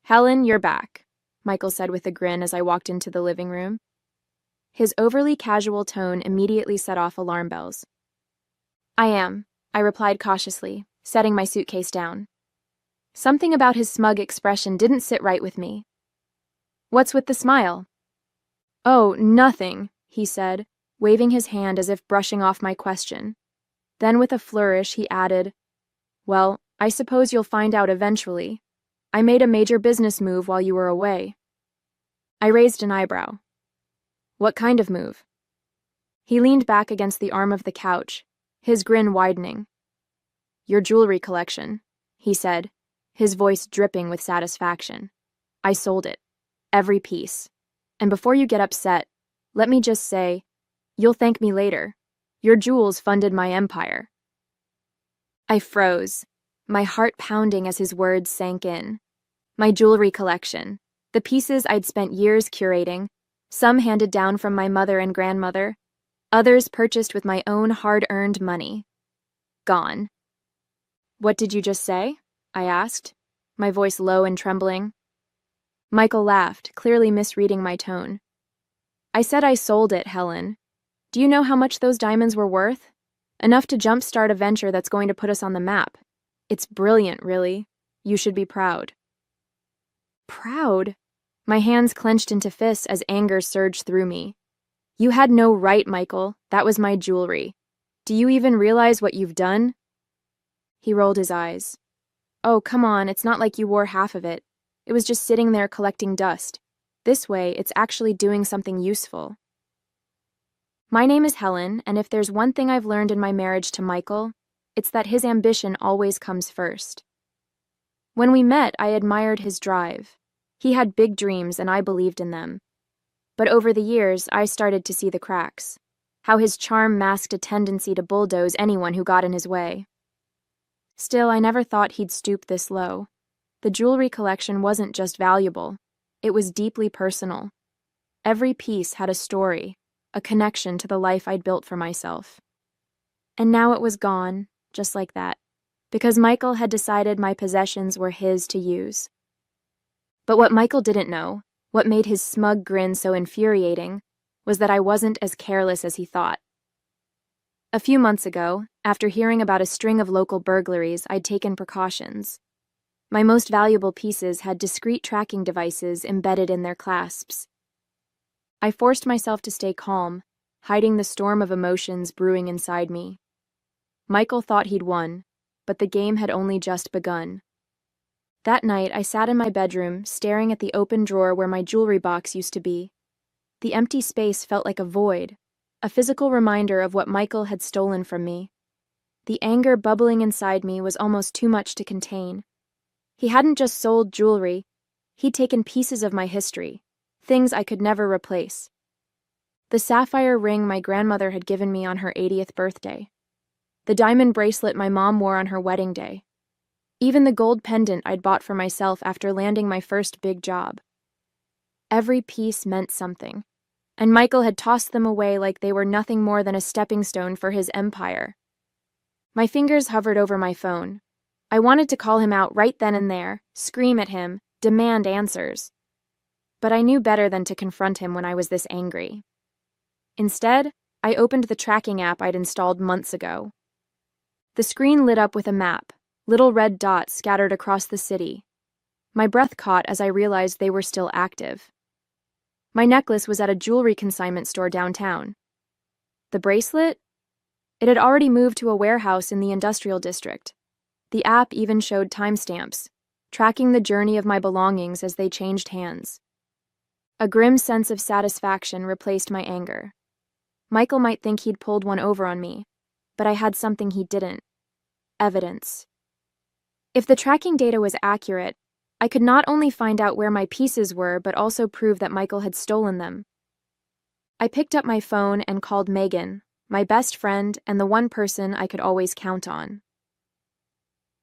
Helen, you're back, Michael said with a grin as I walked into the living room. His overly casual tone immediately set off alarm bells. I am, I replied cautiously, setting my suitcase down. Something about his smug expression didn't sit right with me. What's with the smile? Oh, nothing, he said, waving his hand as if brushing off my question. Then with a flourish, he added, Well, I suppose you'll find out eventually. I made a major business move while you were away. I raised an eyebrow. What kind of move? He leaned back against the arm of the couch, his grin widening. Your jewelry collection, he said, his voice dripping with satisfaction. I sold it. Every piece. And before you get upset, let me just say, you'll thank me later. Your jewels funded my empire. I froze, my heart pounding as his words sank in. My jewelry collection, the pieces I'd spent years curating, some handed down from my mother and grandmother, others purchased with my own hard-earned money. Gone. What did you just say? I asked, my voice low and trembling. Michael laughed, clearly misreading my tone. I said I sold it, Helen. Do you know how much those diamonds were worth? Enough to jumpstart a venture that's going to put us on the map. It's brilliant, really. You should be proud. Proud? My hands clenched into fists as anger surged through me. You had no right, Michael. That was my jewelry. Do you even realize what you've done? He rolled his eyes. Oh, come on, it's not like you wore half of it. It was just sitting there collecting dust. This way, it's actually doing something useful. My name is Helen, and if there's one thing I've learned in my marriage to Michael, it's that his ambition always comes first. When we met, I admired his drive. He had big dreams, and I believed in them. But over the years, I started to see the cracks. How his charm masked a tendency to bulldoze anyone who got in his way. Still, I never thought he'd stoop this low. The jewelry collection wasn't just valuable. It was deeply personal. Every piece had a story, a connection to the life I'd built for myself. And now it was gone, just like that, because Michael had decided my possessions were his to use. But what Michael didn't know, what made his smug grin so infuriating, was that I wasn't as careless as he thought. A few months ago, after hearing about a string of local burglaries, I'd taken precautions. My most valuable pieces had discreet tracking devices embedded in their clasps. I forced myself to stay calm, hiding the storm of emotions brewing inside me. Michael thought he'd won, but the game had only just begun. That night, I sat in my bedroom, staring at the open drawer where my jewelry box used to be. The empty space felt like a void, a physical reminder of what Michael had stolen from me. The anger bubbling inside me was almost too much to contain. He hadn't just sold jewelry, he'd taken pieces of my history, things I could never replace. The sapphire ring my grandmother had given me on her 80th birthday. The diamond bracelet my mom wore on her wedding day. Even the gold pendant I'd bought for myself after landing my first big job. Every piece meant something, and Michael had tossed them away like they were nothing more than a stepping stone for his empire. My fingers hovered over my phone. I wanted to call him out right then and there, scream at him, demand answers. But I knew better than to confront him when I was this angry. Instead, I opened the tracking app I'd installed months ago. The screen lit up with a map, little red dots scattered across the city. My breath caught as I realized they were still active. My necklace was at a jewelry consignment store downtown. The bracelet? It had already moved to a warehouse in the industrial district. The app even showed timestamps, tracking the journey of my belongings as they changed hands. A grim sense of satisfaction replaced my anger. Michael might think he'd pulled one over on me, but I had something he didn't. Evidence. If the tracking data was accurate, I could not only find out where my pieces were, but also prove that Michael had stolen them. I picked up my phone and called Megan, my best friend and the one person I could always count on.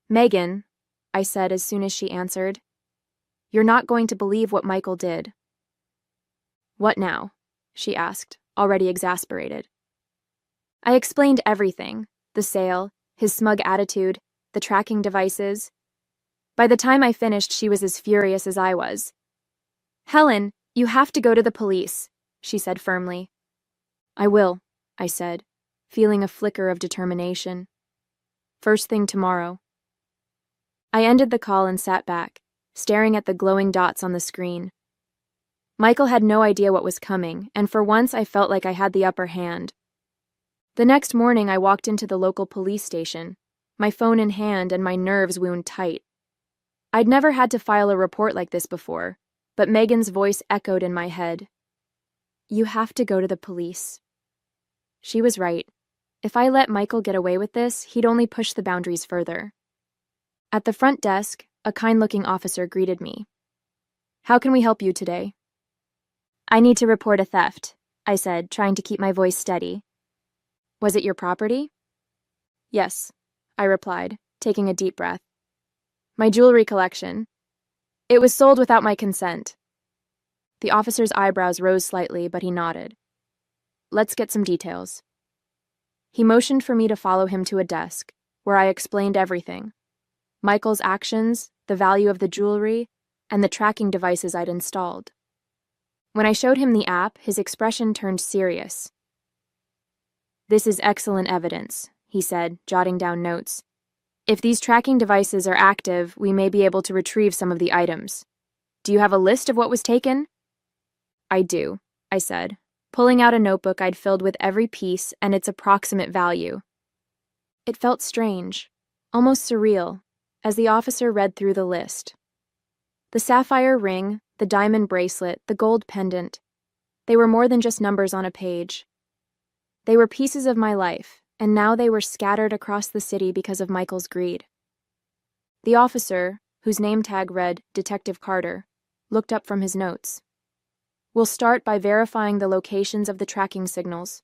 Megan, I said as soon as she answered, you're not going to believe what Michael did. What now? She asked, already exasperated. I explained everything, the sale, his smug attitude, the tracking devices. By the time I finished, she was as furious as I was. "Helen, you have to go to the police," she said firmly. "I will," I said, feeling a flicker of determination. "First thing tomorrow." I ended the call and sat back, staring at the glowing dots on the screen. Michael had no idea what was coming, and for once I felt like I had the upper hand. The next morning I walked into the local police station, my phone in hand and my nerves wound tight. I'd never had to file a report like this before, but Megan's voice echoed in my head. "You have to go to the police." She was right. If I let Michael get away with this, he'd only push the boundaries further. At the front desk, a kind-looking officer greeted me. "How can we help you today?" "I need to report a theft," I said, trying to keep my voice steady. "Was it your property?" "Yes," I replied, taking a deep breath. "My jewelry collection. It was sold without my consent." The officer's eyebrows rose slightly, but he nodded. "Let's get some details." He motioned for me to follow him to a desk, where I explained everything. Michael's actions, the value of the jewelry, and the tracking devices I'd installed. When I showed him the app, his expression turned serious. "This is excellent evidence," he said, jotting down notes. "If these tracking devices are active, we may be able to retrieve some of the items. Do you have a list of what was taken?" "I do," I said, pulling out a notebook I'd filled with every piece and its approximate value. It felt strange, almost surreal, as the officer read through the list. The sapphire ring, the diamond bracelet, the gold pendant. They were more than just numbers on a page. They were pieces of my life, and now they were scattered across the city because of Michael's greed. The officer, whose name tag read Detective Carter, looked up from his notes. "We'll start by verifying the locations of the tracking signals.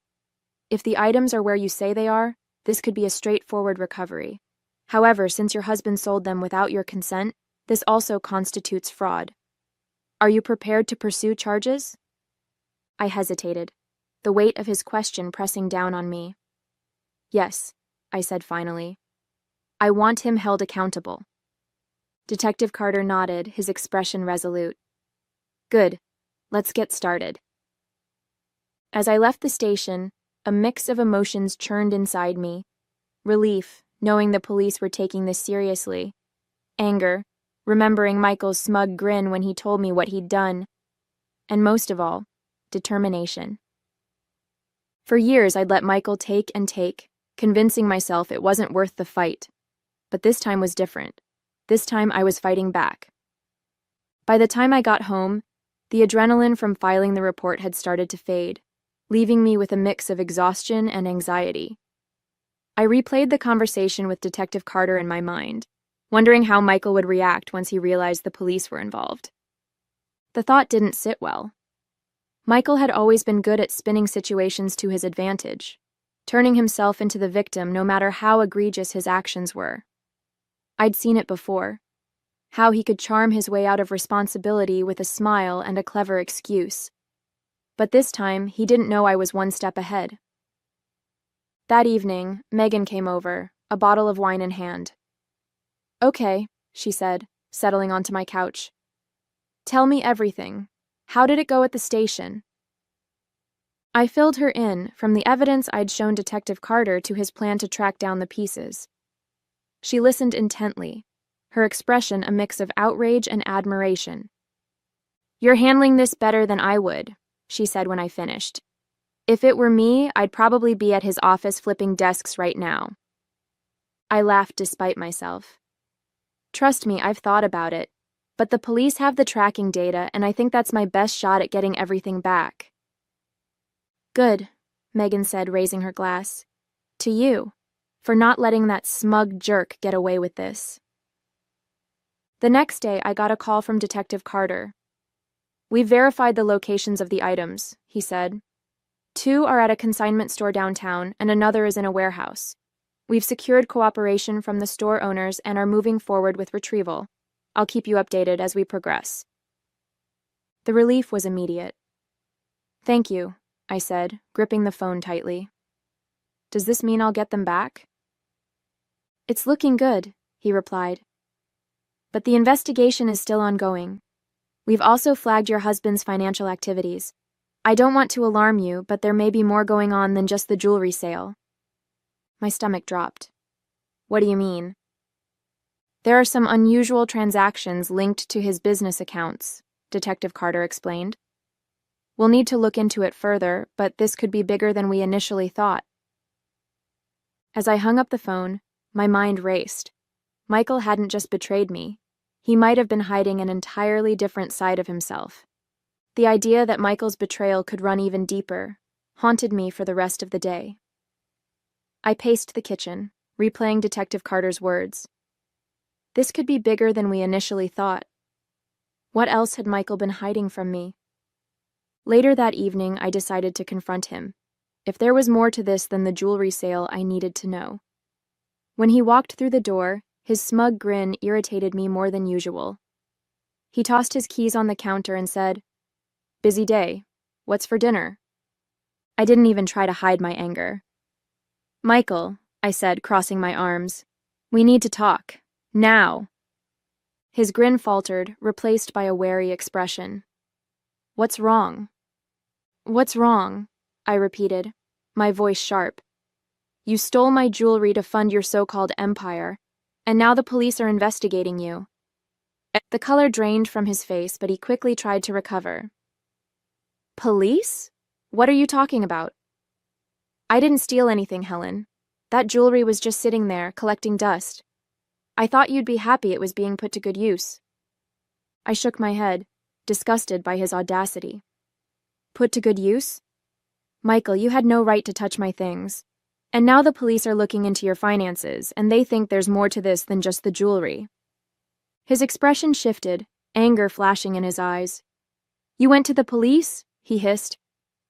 If the items are where you say they are, this could be a straightforward recovery. However, since your husband sold them without your consent, this also constitutes fraud. Are you prepared to pursue charges?" I hesitated, the weight of his question pressing down on me. "Yes," I said finally. "I want him held accountable." Detective Carter nodded, his expression resolute. "Good. Let's get started." As I left the station, a mix of emotions churned inside me. Relief, knowing the police were taking this seriously. Anger, remembering Michael's smug grin when he told me what he'd done. And most of all, determination. For years, I'd let Michael take and take, convincing myself it wasn't worth the fight. But this time was different. This time I was fighting back. By the time I got home, the adrenaline from filing the report had started to fade, leaving me with a mix of exhaustion and anxiety. I replayed the conversation with Detective Carter in my mind, wondering how Michael would react once he realized the police were involved. The thought didn't sit well. Michael had always been good at spinning situations to his advantage, turning himself into the victim no matter how egregious his actions were. I'd seen it before. How he could charm his way out of responsibility with a smile and a clever excuse. But this time, he didn't know I was one step ahead. That evening, Megan came over, a bottle of wine in hand. "Okay," she said, settling onto my couch. "Tell me everything. How did it go at the station?" I filled her in, from the evidence I'd shown Detective Carter to his plan to track down the pieces. She listened intently, her expression a mix of outrage and admiration. "You're handling this better than I would," she said when I finished. "If it were me, I'd probably be at his office flipping desks right now." I laughed despite myself. "Trust me, I've thought about it, but the police have the tracking data, and I think that's my best shot at getting everything back." "Good," Megan said, raising her glass. "To you, for not letting that smug jerk get away with this." The next day, I got a call from Detective Carter. "We've verified the locations of the items," he said. "2 are at a consignment store downtown, and another is in a warehouse. We've secured cooperation from the store owners and are moving forward with retrieval. I'll keep you updated as we progress." The relief was immediate. "Thank you," I said, gripping the phone tightly. "Does this mean I'll get them back?" "It's looking good," he replied. But the investigation is still ongoing. We've also flagged your husband's financial activities. I don't want to alarm you, but there may be more going on than just the jewelry sale. My stomach dropped. What do you mean? There are some unusual transactions linked to his business accounts, Detective Carter explained. We'll need to look into it further, but this could be bigger than we initially thought. As I hung up the phone, my mind raced. Michael hadn't just betrayed me. He might have been hiding an entirely different side of himself. The idea that Michael's betrayal could run even deeper haunted me for the rest of the day. I paced the kitchen, replaying Detective Carter's words. This could be bigger than we initially thought. What else had Michael been hiding from me? Later that evening, I decided to confront him. If there was more to this than the jewelry sale, I needed to know. When he walked through the door, his smug grin irritated me more than usual. He tossed his keys on the counter and said, "Busy day. What's for dinner?" I didn't even try to hide my anger. "Michael," I said, crossing my arms, "we need to talk. Now." His grin faltered, replaced by a wary expression. "What's wrong?" "What's wrong?" I repeated, my voice sharp. "You stole my jewelry to fund your so-called empire, and now the police are investigating you." The color drained from his face, but he quickly tried to recover. "Police? What are you talking about?" "I didn't steal anything, Helen. That jewelry was just sitting there, collecting dust. I thought you'd be happy it was being put to good use." I shook my head, disgusted by his audacity. "Put to good use? Michael, you had no right to touch my things. And now the police are looking into your finances, and they think there's more to this than just the jewelry." His expression shifted, anger flashing in his eyes. "You went to the police?" he hissed.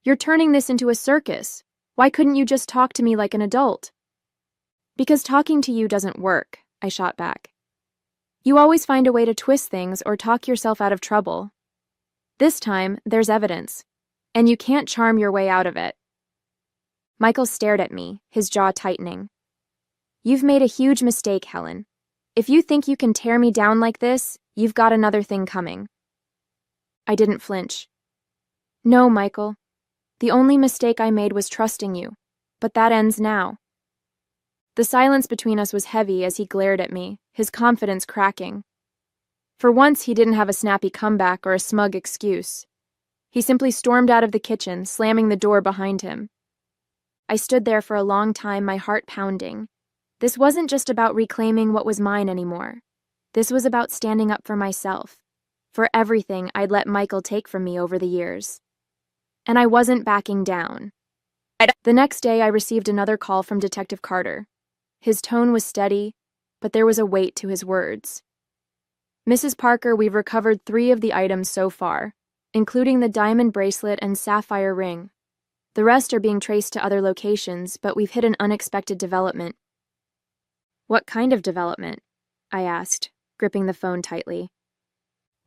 "You're turning this into a circus. Why couldn't you just talk to me like an adult?" "Because talking to you doesn't work," I shot back. "You always find a way to twist things or talk yourself out of trouble. This time, there's evidence, and you can't charm your way out of it." Michael stared at me, his jaw tightening. "You've made a huge mistake, Helen. If you think you can tear me down like this, you've got another thing coming." I didn't flinch. "No, Michael. The only mistake I made was trusting you, but that ends now." The silence between us was heavy as he glared at me, his confidence cracking. For once, he didn't have a snappy comeback or a smug excuse. He simply stormed out of the kitchen, slamming the door behind him. I stood there for a long time, my heart pounding. This wasn't just about reclaiming what was mine anymore. This was about standing up for myself, for everything I'd let Michael take from me over the years. And I wasn't backing down. The next day, I received another call from Detective Carter. His tone was steady, but there was a weight to his words. "Mrs. Parker, we've recovered 3 of the items so far, including the diamond bracelet and sapphire ring. The rest are being traced to other locations, but we've hit an unexpected development." "What kind of development?" I asked, gripping the phone tightly.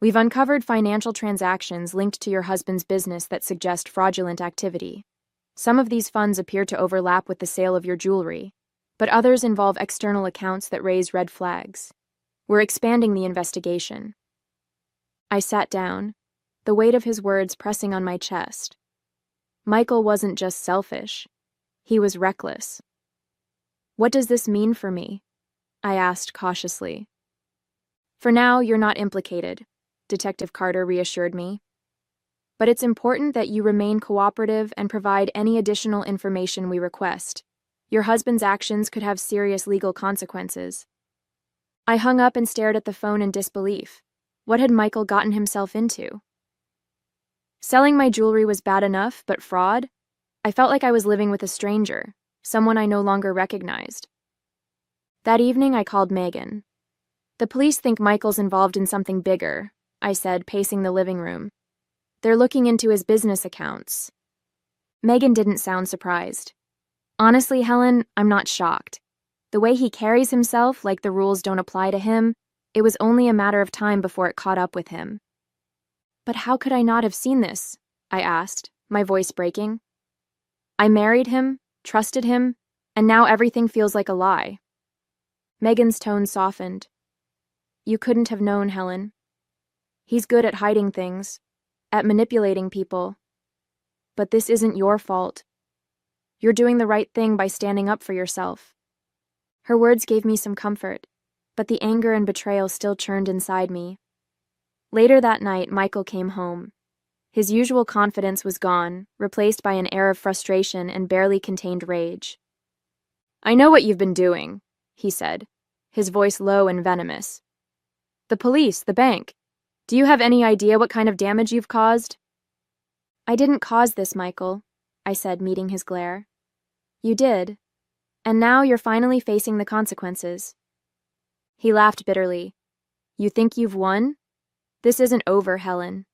"We've uncovered financial transactions linked to your husband's business that suggest fraudulent activity. Some of these funds appear to overlap with the sale of your jewelry, but others involve external accounts that raise red flags. We're expanding the investigation." I sat down, the weight of his words pressing on my chest. Michael wasn't just selfish. He was reckless. "What does this mean for me?" I asked cautiously. "For now, you're not implicated," Detective Carter reassured me. "But it's important that you remain cooperative and provide any additional information we request. Your husband's actions could have serious legal consequences." I hung up and stared at the phone in disbelief. What had Michael gotten himself into? Selling my jewelry was bad enough, but fraud? I felt like I was living with a stranger, someone I no longer recognized. That evening, I called Megan. "The police think Michael's involved in something bigger," I said, pacing the living room. "They're looking into his business accounts." Megan didn't sound surprised. "Honestly, Helen, I'm not shocked. The way he carries himself, like the rules don't apply to him, it was only a matter of time before it caught up with him." "But how could I not have seen this?" I asked, my voice breaking. "I married him, trusted him, and now everything feels like a lie." Megan's tone softened. You couldn't have known, Helen. He's good at hiding things, at manipulating people. But this isn't your fault. You're doing the right thing by standing up for yourself. Her words gave me some comfort, but the anger and betrayal still churned inside me. Later that night, Michael came home. His usual confidence was gone, replaced by an air of frustration and barely contained rage. "I know what you've been doing," he said, his voice low and venomous. "The police, the bank. Do you have any idea what kind of damage you've caused?" "I didn't cause this, Michael," I said, meeting his glare. "You did. And now you're finally facing the consequences." He laughed bitterly. "You think you've won? This isn't over, Helen."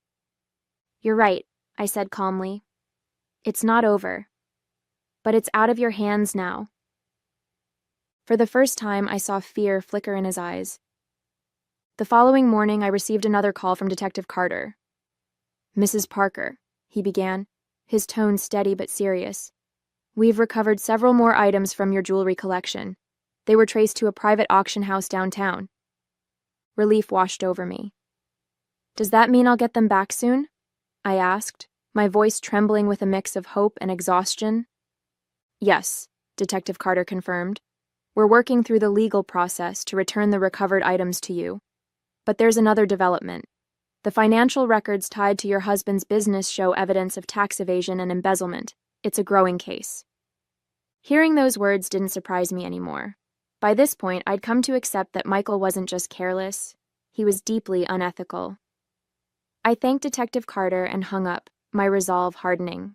"You're right," I said calmly. "It's not over. But it's out of your hands now." For the first time, I saw fear flicker in his eyes. The following morning, I received another call from Detective Carter. "Mrs. Parker," he began, his tone steady but serious. "We've recovered several more items from your jewelry collection. They were traced to a private auction house downtown." Relief washed over me. "Does that mean I'll get them back soon?" I asked, my voice trembling with a mix of hope and exhaustion. "Yes," Detective Carter confirmed. "We're working through the legal process to return the recovered items to you. But there's another development. The financial records tied to your husband's business show evidence of tax evasion and embezzlement. It's a growing case." Hearing those words didn't surprise me anymore. By this point, I'd come to accept that Michael wasn't just careless. He was deeply unethical. I thanked Detective Carter and hung up, my resolve hardening.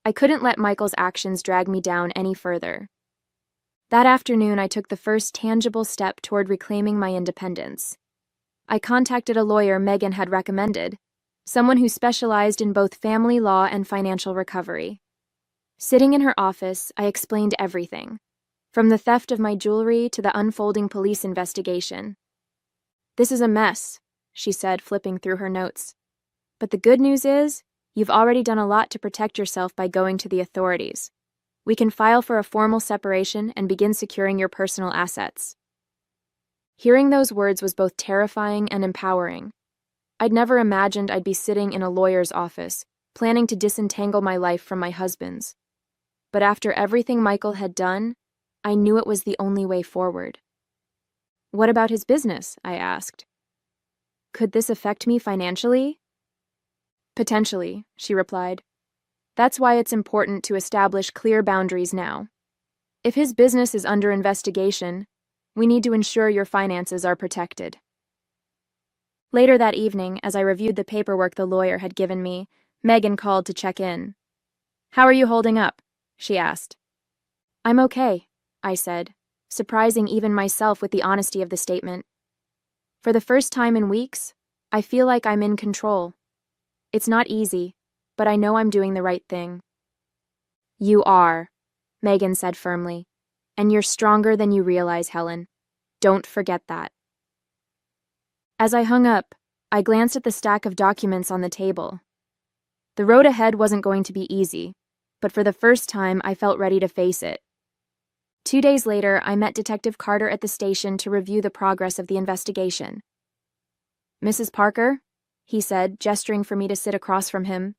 I couldn't let Michael's actions drag me down any further. That afternoon, I took the first tangible step toward reclaiming my independence. I contacted a lawyer Megan had recommended, someone who specialized in both family law and financial recovery. Sitting in her office, I explained everything, from the theft of my jewelry to the unfolding police investigation. "This is a mess," she said, flipping through her notes. "But the good news is, you've already done a lot to protect yourself by going to the authorities. We can file for a formal separation and begin securing your personal assets." Hearing those words was both terrifying and empowering. I'd never imagined I'd be sitting in a lawyer's office, planning to disentangle my life from my husband's. But after everything Michael had done, I knew it was the only way forward. "What about his business?" I asked. "Could this affect me financially?" "Potentially," she replied. "That's why it's important to establish clear boundaries now. If his business is under investigation, we need to ensure your finances are protected." Later that evening, as I reviewed the paperwork the lawyer had given me, Megan called to check in. "How are you holding up?" she asked. "I'm okay," I said, surprising even myself with the honesty of the statement. "For the first time in weeks, I feel like I'm in control. It's not easy, but I know I'm doing the right thing." "You are," Megan said firmly, "and you're stronger than you realize, Helen. Don't forget that." As I hung up, I glanced at the stack of documents on the table. The road ahead wasn't going to be easy, but for the first time, I felt ready to face it. 2 days later, I met Detective Carter at the station to review the progress of the investigation. "Mrs. Parker," he said, gesturing for me to sit across from him,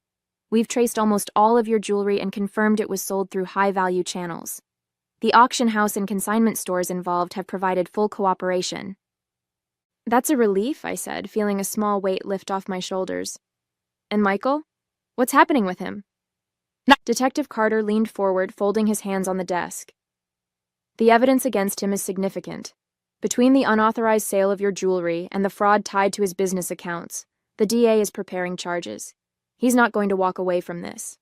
"we've traced almost all of your jewelry and confirmed it was sold through high-value channels. The auction house and consignment stores involved have provided full cooperation." "That's a relief," I said, feeling a small weight lift off my shoulders. "And Michael? What's happening with him?" Detective Carter leaned forward, folding his hands on the desk. "The evidence against him is significant. Between the unauthorized sale of your jewelry and the fraud tied to his business accounts, the DA is preparing charges. He's not going to walk away from this."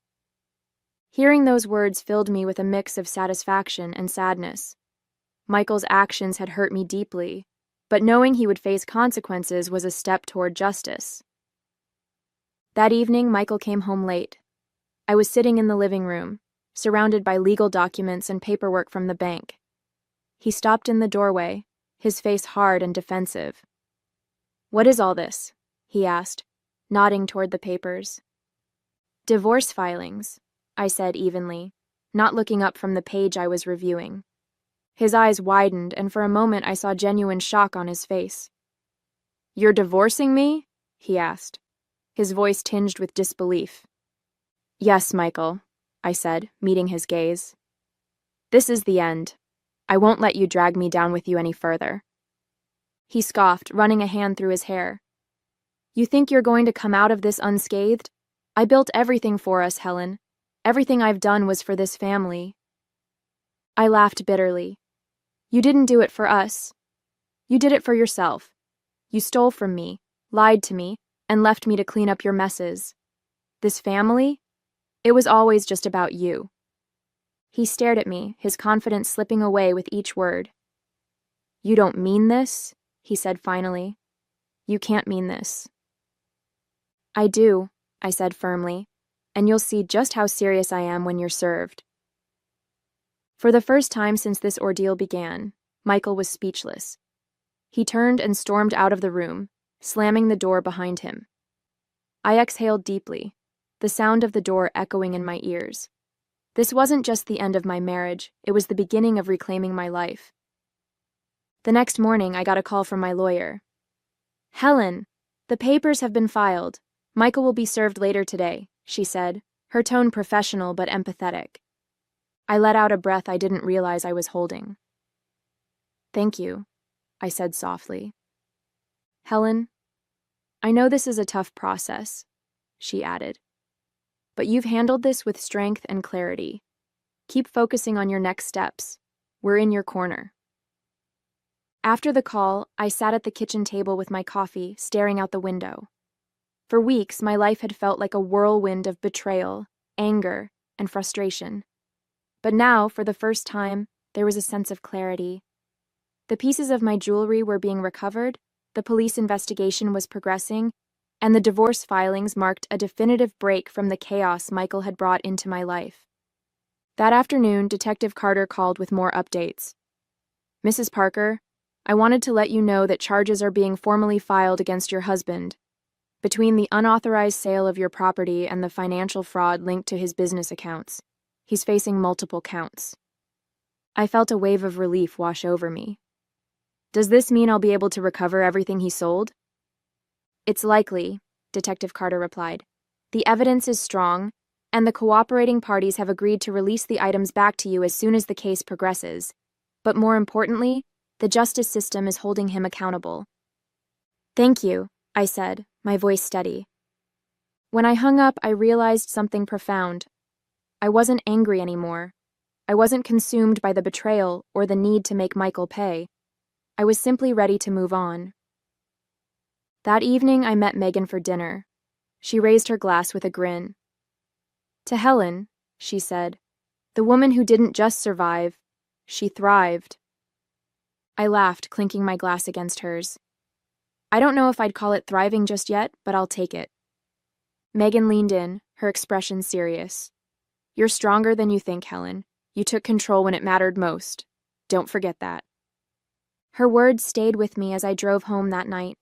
Hearing those words filled me with a mix of satisfaction and sadness. Michael's actions had hurt me deeply, but knowing he would face consequences was a step toward justice. That evening, Michael came home late. I was sitting in the living room, surrounded by legal documents and paperwork from the bank. He stopped in the doorway, his face hard and defensive. "What is all this?" he asked, nodding toward the papers. "Divorce filings," I said evenly, not looking up from the page I was reviewing. His eyes widened, and for a moment I saw genuine shock on his face. You're divorcing me? He asked, his voice tinged with disbelief. Yes, Michael, I said, meeting his gaze. This is the end. I won't let you drag me down with you any further. He scoffed, running a hand through his hair. You think you're going to come out of this unscathed? I built everything for us, Helen. Everything I've done was for this family. I laughed bitterly. You didn't do it for us. You did it for yourself. You stole from me, lied to me, and left me to clean up your messes. This family? It was always just about you. He stared at me, his confidence slipping away with each word. You don't mean this? He said finally. You can't mean this. I do, I said firmly, and you'll see just how serious I am when you're served. For the first time since this ordeal began, Michael was speechless. He turned and stormed out of the room, slamming the door behind him. I exhaled deeply, the sound of the door echoing in my ears. This wasn't just the end of my marriage, it was the beginning of reclaiming my life. The next morning, I got a call from my lawyer. Helen, the papers have been filed. Michael will be served later today, she said, her tone professional but empathetic. I let out a breath I didn't realize I was holding. Thank you, I said softly. Helen, I know this is a tough process, she added. But you've handled this with strength and clarity. Keep focusing on your next steps. We're in your corner. After the call, I sat at the kitchen table with my coffee, staring out the window. For weeks, my life had felt like a whirlwind of betrayal, anger, and frustration. But now, for the first time, there was a sense of clarity. The pieces of my jewelry were being recovered, the police investigation was progressing, and the divorce filings marked a definitive break from the chaos Michael had brought into my life. That afternoon, Detective Carter called with more updates. Mrs. Parker, I wanted to let you know that charges are being formally filed against your husband. Between the unauthorized sale of your property and the financial fraud linked to his business accounts, he's facing multiple counts. I felt a wave of relief wash over me. Does this mean I'll be able to recover everything he sold? It's likely, Detective Carter replied. The evidence is strong, and the cooperating parties have agreed to release the items back to you as soon as the case progresses. But more importantly, the justice system is holding him accountable. Thank you, I said, my voice steady. When I hung up, I realized something profound. I wasn't angry anymore. I wasn't consumed by the betrayal or the need to make Michael pay. I was simply ready to move on. That evening, I met Megan for dinner. She raised her glass with a grin. To Helen, she said, the woman who didn't just survive, she thrived. I laughed, clinking my glass against hers. I don't know if I'd call it thriving just yet, but I'll take it. Megan leaned in, her expression serious. You're stronger than you think, Helen. You took control when it mattered most. Don't forget that. Her words stayed with me as I drove home that night.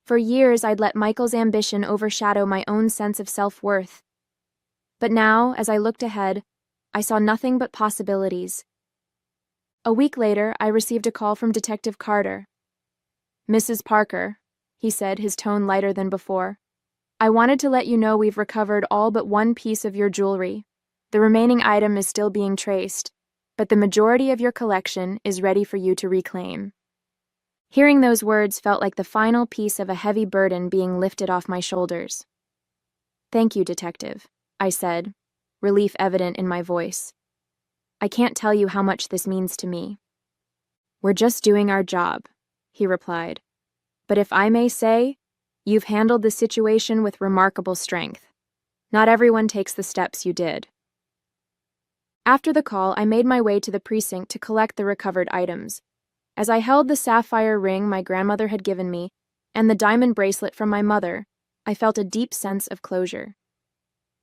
For years, I'd let Michael's ambition overshadow my own sense of self-worth. But now, as I looked ahead, I saw nothing but possibilities. A week later, I received a call from Detective Carter. Mrs. Parker, he said, his tone lighter than before. I wanted to let you know we've recovered all but one piece of your jewelry. The remaining item is still being traced, but the majority of your collection is ready for you to reclaim. Hearing those words felt like the final piece of a heavy burden being lifted off my shoulders. Thank you, Detective, I said, relief evident in my voice. I can't tell you how much this means to me. We're just doing our job, he replied. But if I may say, you've handled the situation with remarkable strength. Not everyone takes the steps you did. After the call, I made my way to the precinct to collect the recovered items. As I held the sapphire ring my grandmother had given me and the diamond bracelet from my mother, I felt a deep sense of closure.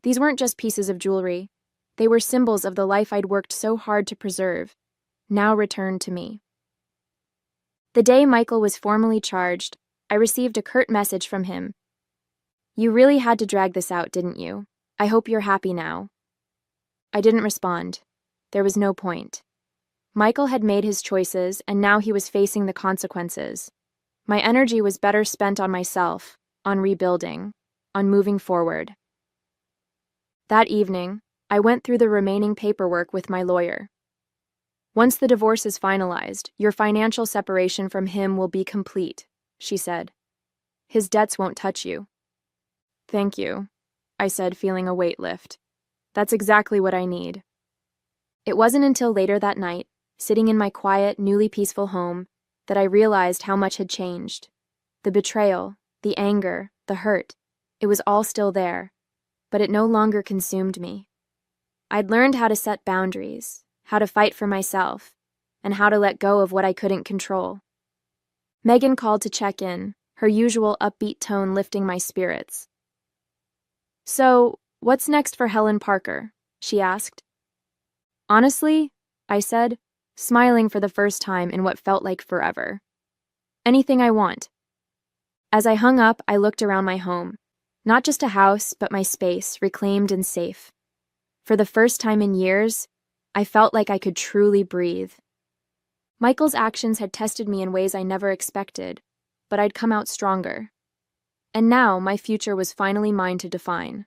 These weren't just pieces of jewelry. They were symbols of the life I'd worked so hard to preserve, now returned to me. The day Michael was formally charged, I received a curt message from him. You really had to drag this out, didn't you? I hope you're happy now. I didn't respond. There was no point. Michael had made his choices, and now he was facing the consequences. My energy was better spent on myself, on rebuilding, on moving forward. That evening, I went through the remaining paperwork with my lawyer. Once the divorce is finalized, your financial separation from him will be complete, she said. His debts won't touch you. Thank you, I said, feeling a weight lift. That's exactly what I need. It wasn't until later that night, sitting in my quiet, newly peaceful home, that I realized how much had changed. The betrayal, the anger, the hurt, it was all still there, but it no longer consumed me. I'd learned how to set boundaries, how to fight for myself, and how to let go of what I couldn't control. Megan called to check in, her usual upbeat tone lifting my spirits. So, what's next for Helen Parker? She asked. Honestly, I said, smiling for the first time in what felt like forever. Anything I want. As I hung up, I looked around my home. Not just a house, but my space, reclaimed and safe. For the first time in years, I felt like I could truly breathe. Michael's actions had tested me in ways I never expected, but I'd come out stronger. And now my future was finally mine to define.